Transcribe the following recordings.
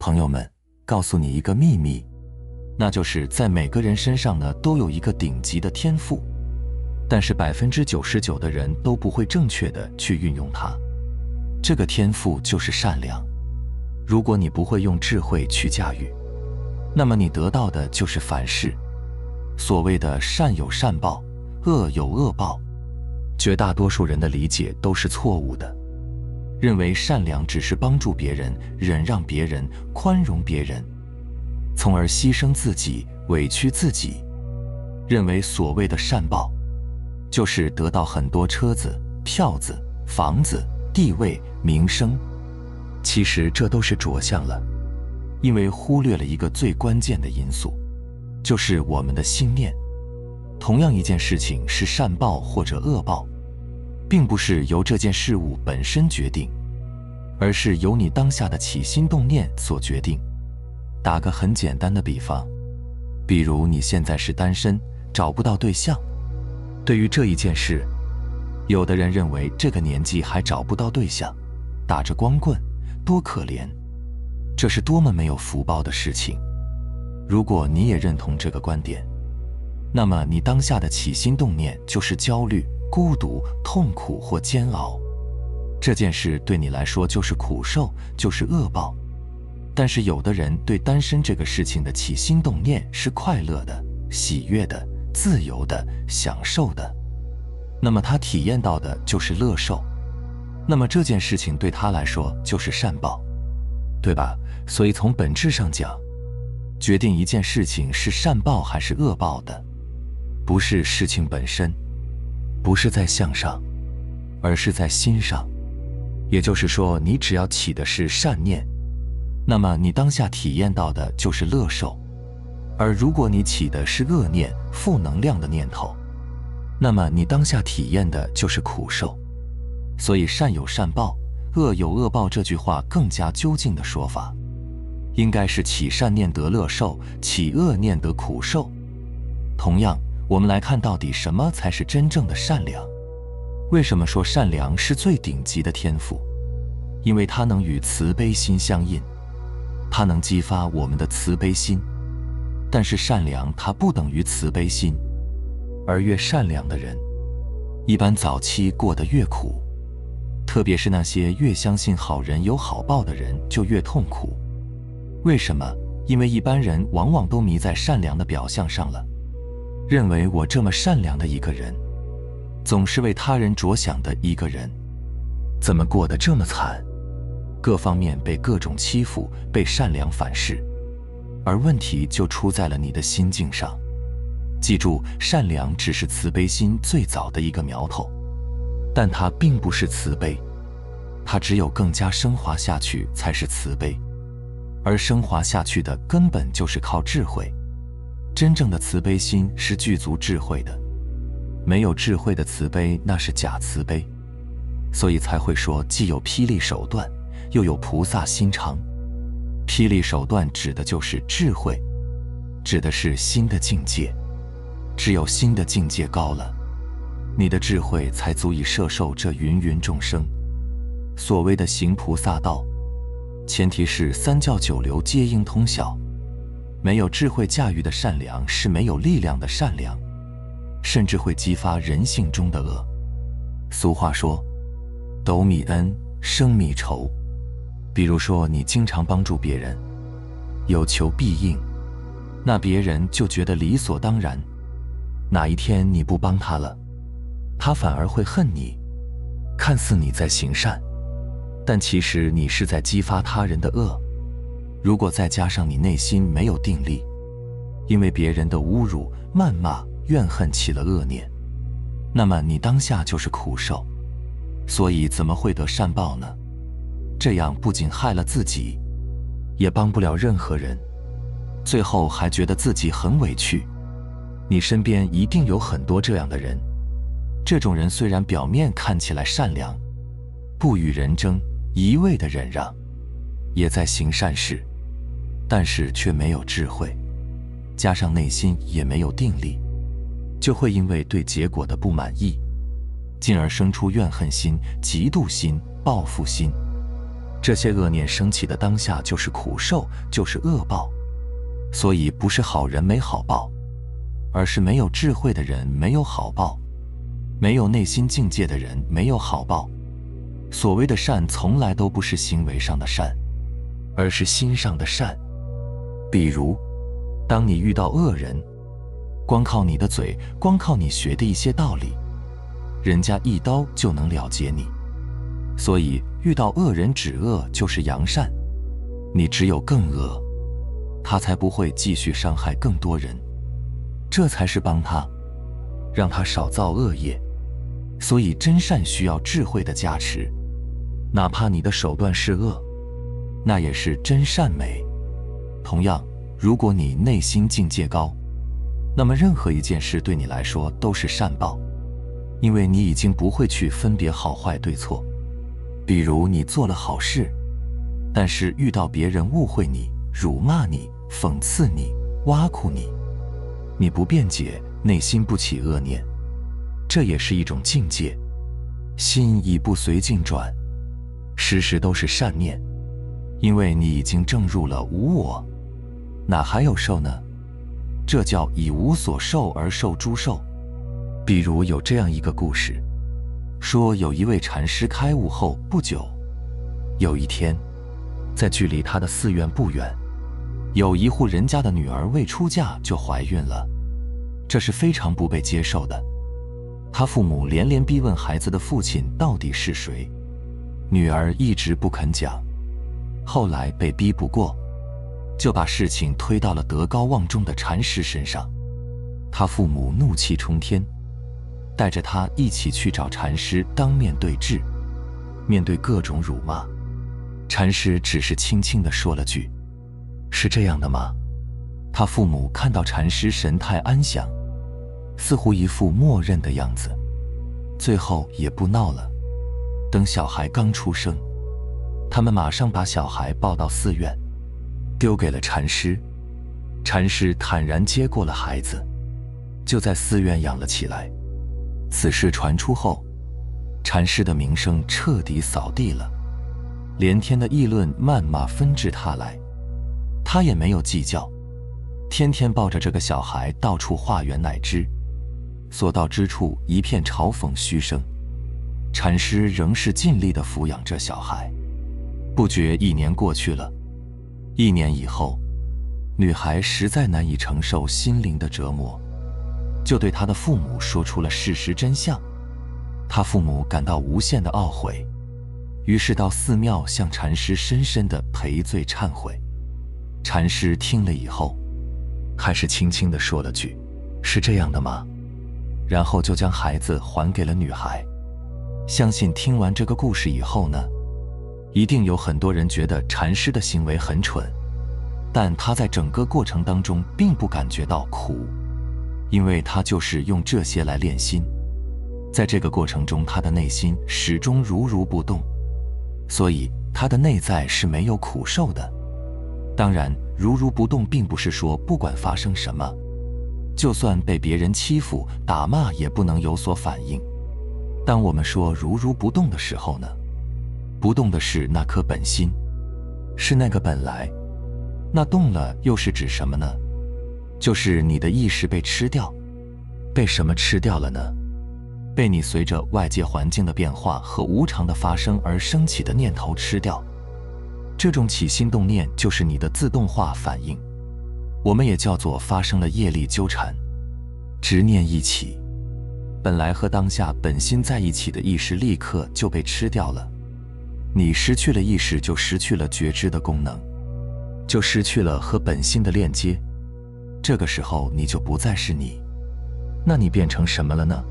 朋友们，告诉你一个秘密，那就是在每个人身上呢都有一个顶级的天赋，但是99%的人都不会正确的去运用它。这个天赋就是善良。如果你不会用智慧去驾驭，那么你得到的就是反噬。所谓的善有善报，恶有恶报，绝大多数人的理解都是错误的，认为善良只是帮助别人、忍让别人、宽容别人，从而牺牲自己、委屈自己。认为所谓的善报，就是得到很多车子、票子、房子、地位、名声。其实这都是着相了，因为忽略了一个最关键的因素，就是我们的心念。同样一件事情是善报或者恶报，并不是由这件事物本身决定，而是由你当下的起心动念所决定。打个很简单的比方，比如你现在是单身，找不到对象。对于这一件事，有的人认为这个年纪还找不到对象，打着光棍，多可怜，这是多么没有福报的事情。如果你也认同这个观点，那么你当下的起心动念就是焦虑、孤独、痛苦或煎熬。这件事对你来说就是苦受，就是恶报。但是有的人对单身这个事情的起心动念是快乐的、喜悦的、自由的、享受的，那么他体验到的就是乐受，那么这件事情对他来说就是善报，对吧？所以从本质上讲，决定一件事情是善报还是恶报的，不是事情本身，不是在相上，而是在心上。也就是说，你只要起的是善念，那么你当下体验到的就是乐受。而如果你起的是恶念、负能量的念头，那么你当下体验的就是苦受。所以善有善报，恶有恶报这句话更加究竟的说法，应该是起善念得乐受，起恶念得苦受。同样，我们来看到底什么才是真正的善良。为什么说善良是最顶级的天赋？因为它能与慈悲心相应，它能激发我们的慈悲心。但是善良它不等于慈悲心，而越善良的人，一般早期过得越苦，特别是那些越相信好人有好报的人就越痛苦。为什么？因为一般人往往都迷在善良的表象上了，认为我这么善良的一个人，总是为他人着想的一个人，怎么过得这么惨？各方面被各种欺负，被善良反噬。而问题就出在了你的心境上。记住，善良只是慈悲心最早的一个苗头，但它并不是慈悲，它只有更加升华下去才是慈悲。而升华下去的根本就是靠智慧。真正的慈悲心是具足智慧的，没有智慧的慈悲那是假慈悲。所以才会说既有霹雳手段，又有菩萨心肠。霹雳手段指的就是智慧，指的是心的境界。只有心的境界高了，你的智慧才足以摄受这芸芸众生。所谓的行菩萨道，前提是三教九流皆应通晓。没有智慧驾驭的善良是没有力量的善良，甚至会激发人性中的恶。俗话说，斗米恩，生米仇。比如说你经常帮助别人，有求必应，那别人就觉得理所当然。哪一天你不帮他了，他反而会恨你。看似你在行善，但其实你是在激发他人的恶。如果再加上你内心没有定力，因为别人的侮辱、谩骂、怨恨起了恶念，那么你当下就是苦受。所以怎么会得善报呢？这样不仅害了自己，也帮不了任何人，最后还觉得自己很委屈。你身边一定有很多这样的人，这种人虽然表面看起来善良，不与人争，一味的忍让，也在行善事，但是却没有智慧，加上内心也没有定力，就会因为对结果的不满意，进而生出怨恨心、嫉妒心、报复心。这些恶念升起的当下就是苦受，就是恶报。所以不是好人没好报，而是没有智慧的人没有好报，没有内心境界的人没有好报。所谓的善从来都不是行为上的善，而是心上的善。比如当你遇到恶人，光靠你的嘴，光靠你学的一些道理，人家一刀就能了结你。所以遇到恶人止恶就是扬善，你只有更恶，他才不会继续伤害更多人，这才是帮他，让他少造恶业。所以真善需要智慧的加持，哪怕你的手段是恶，那也是真善美。同样，如果你内心境界高，那么任何一件事对你来说都是善报，因为你已经不会去分别好坏对错。比如你做了好事，但是遇到别人误会你、辱骂你、讽刺你、挖苦你，你不辩解，内心不起恶念，这也是一种境界。心已不随境转，时时都是善念，因为你已经证入了无我，哪还有受呢？这叫以无所受而受诸受。比如有这样一个故事，说有一位禅师开悟后不久，有一天，在距离他的寺院不远，有一户人家的女儿未出嫁就怀孕了，这是非常不被接受的。他父母连连逼问孩子的父亲到底是谁，女儿一直不肯讲，后来被逼不过，就把事情推到了德高望重的禅师身上。他父母怒气冲天，带着他一起去找禅师当面对质。面对各种辱骂，禅师只是轻轻地说了句：“是这样的吗？”他父母看到禅师神态安详，似乎一副默认的样子，最后也不闹了。等小孩刚出生，他们马上把小孩抱到寺院，丢给了禅师。禅师坦然接过了孩子，就在寺院养了起来。此事传出后，禅师的名声彻底扫地了，连天的议论谩骂纷至沓来，他也没有计较，天天抱着这个小孩到处化缘乃知，所到之处一片嘲讽嘘声。禅师仍是尽力地抚养着小孩。不觉1年过去了，1年以后，女孩实在难以承受心灵的折磨，就对她的父母说出了事实真相。她父母感到无限的懊悔，于是到寺庙向禅师深深地赔罪忏悔。禅师听了以后，还是轻轻地说了句：“是这样的吗？”然后就将孩子还给了女孩。相信听完这个故事以后呢，一定有很多人觉得禅师的行为很蠢，但他在整个过程当中并不感觉到苦，因为他就是用这些来练心。在这个过程中，他的内心始终如如不动，所以他的内在是没有苦受的。当然，如如不动并不是说不管发生什么，就算被别人欺负、打骂也不能有所反应。当我们说如如不动的时候呢，不动的是那颗本心，是那个本来。那动了又是指什么呢？就是你的意识被吃掉。被什么吃掉了呢？被你随着外界环境的变化和无常的发生而升起的念头吃掉。这种起心动念就是你的自动化反应，我们也叫做发生了业力纠缠。执念一起，本来和当下本心在一起的意识立刻就被吃掉了。你失去了意识，就失去了觉知的功能，就失去了和本心的链接。这个时候你就不再是你，那你变成什么了呢？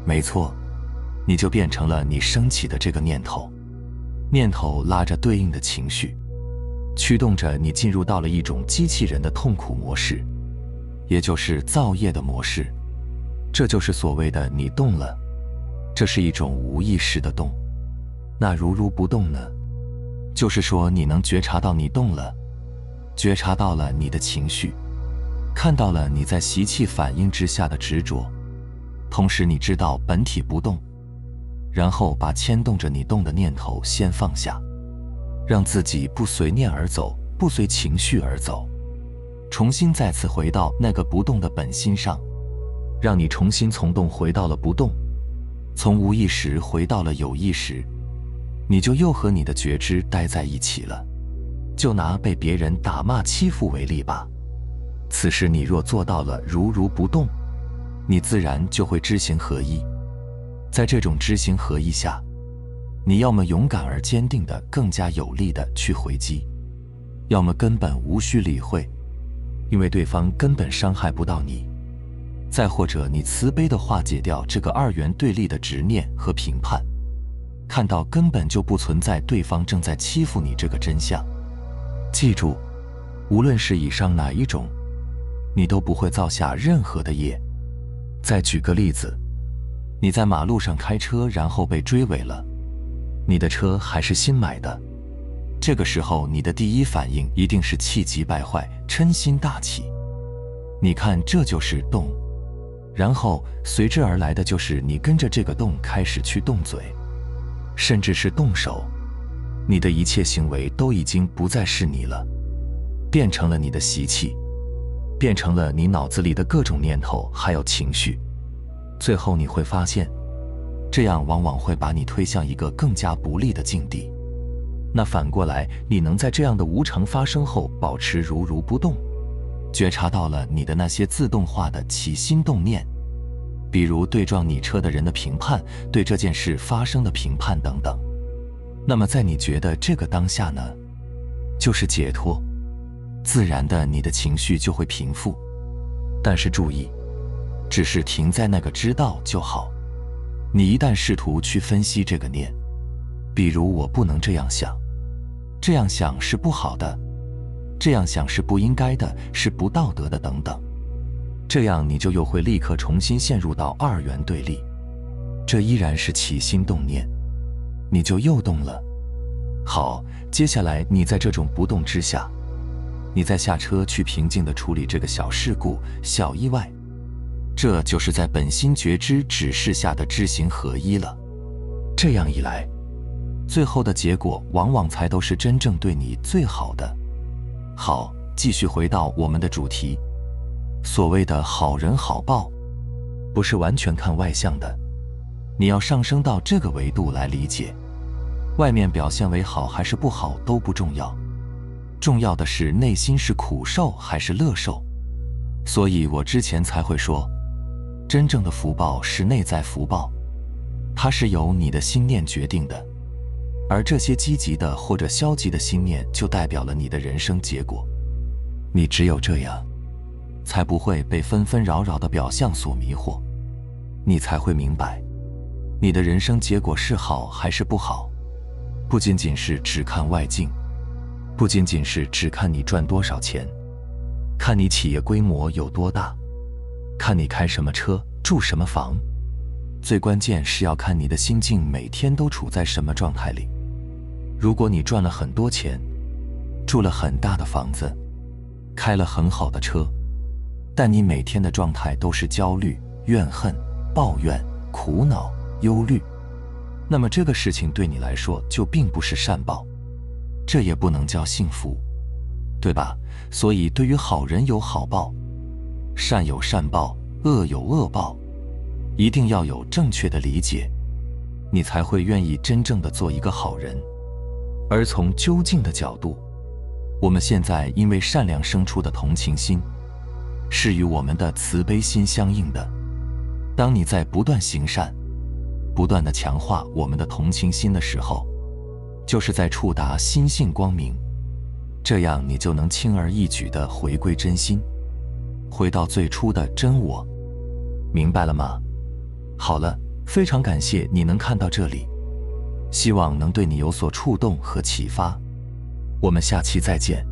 没错，你就变成了你升起的这个念头。念头拉着对应的情绪，驱动着你进入到了一种机器人的痛苦模式，也就是造业的模式。这就是所谓的你动了，这是一种无意识的动。那如如不动呢？就是说你能觉察到你动了，觉察到了你的情绪，看到了你在习气反应之下的执着，同时你知道本体不动，然后把牵动着你动的念头先放下，让自己不随念而走，不随情绪而走，重新再次回到那个不动的本心上，让你重新从动回到了不动，从无意识回到了有意识，你就又和你的觉知待在一起了。就拿被别人打骂欺负为例吧，此时你若做到了如如不动，你自然就会知行合一。在这种知行合一下，你要么勇敢而坚定地更加有力地去回击，要么根本无需理会，因为对方根本伤害不到你。再或者你慈悲地化解掉这个二元对立的执念和评判，看到根本就不存在对方正在欺负你这个真相。记住，无论是以上哪一种，你都不会造下任何的业。再举个例子，你在马路上开车，然后被追尾了，你的车还是新买的，这个时候你的第一反应一定是气急败坏，嗔心大起。你看，这就是动，然后随之而来的就是你跟着这个动开始去动嘴，甚至是动手，你的一切行为都已经不再是你了，变成了你的习气，变成了你脑子里的各种念头还有情绪。最后你会发现，这样往往会把你推向一个更加不利的境地。那反过来，你能在这样的无常发生后保持如如不动，觉察到了你的那些自动化的起心动念，比如对撞你车的人的评判，对这件事发生的评判等等。那么在你觉得这个当下呢，就是解脱，自然的你的情绪就会平复。但是注意，只是停在那个知道就好。你一旦试图去分析这个念，比如我不能这样想，这样想是不好的，这样想是不应该的，是不道德的等等，这样你就又会立刻重新陷入到二元对立，这依然是起心动念，你就又动了。好，接下来你在这种不动之下，你再下车去平静地处理这个小事故、小意外，这就是在本心觉知指示下的知行合一了。这样一来，最后的结果往往才都是真正对你最好的。好，继续回到我们的主题，所谓的好人好报，不是完全看外相的，你要上升到这个维度来理解。外面表现为好还是不好都不重要，重要的是内心是苦受还是乐受。所以我之前才会说，真正的福报是内在福报，它是由你的心念决定的，而这些积极的或者消极的心念就代表了你的人生结果。你只有这样，才不会被纷纷扰扰的表象所迷惑，你才会明白，你的人生结果是好还是不好，不仅仅是只看外境，不仅仅是只看你赚多少钱，看你企业规模有多大，看你开什么车，住什么房，最关键是要看你的心境每天都处在什么状态里。如果你赚了很多钱，住了很大的房子，开了很好的车，但你每天的状态都是焦虑、怨恨、抱怨、苦恼、忧虑，那么这个事情对你来说就并不是善报，这也不能叫幸福，对吧？所以对于好人有好报，善有善报，恶有恶报，一定要有正确的理解，你才会愿意真正的做一个好人。而从究竟的角度，我们现在因为善良生出的同情心，是与我们的慈悲心相应的。当你在不断行善，不断的强化我们的同情心的时候，就是在触达心性光明，这样你就能轻而易举地回归真心，回到最初的真我。明白了吗？好了，非常感谢你能看到这里，希望能对你有所触动和启发。我们下期再见。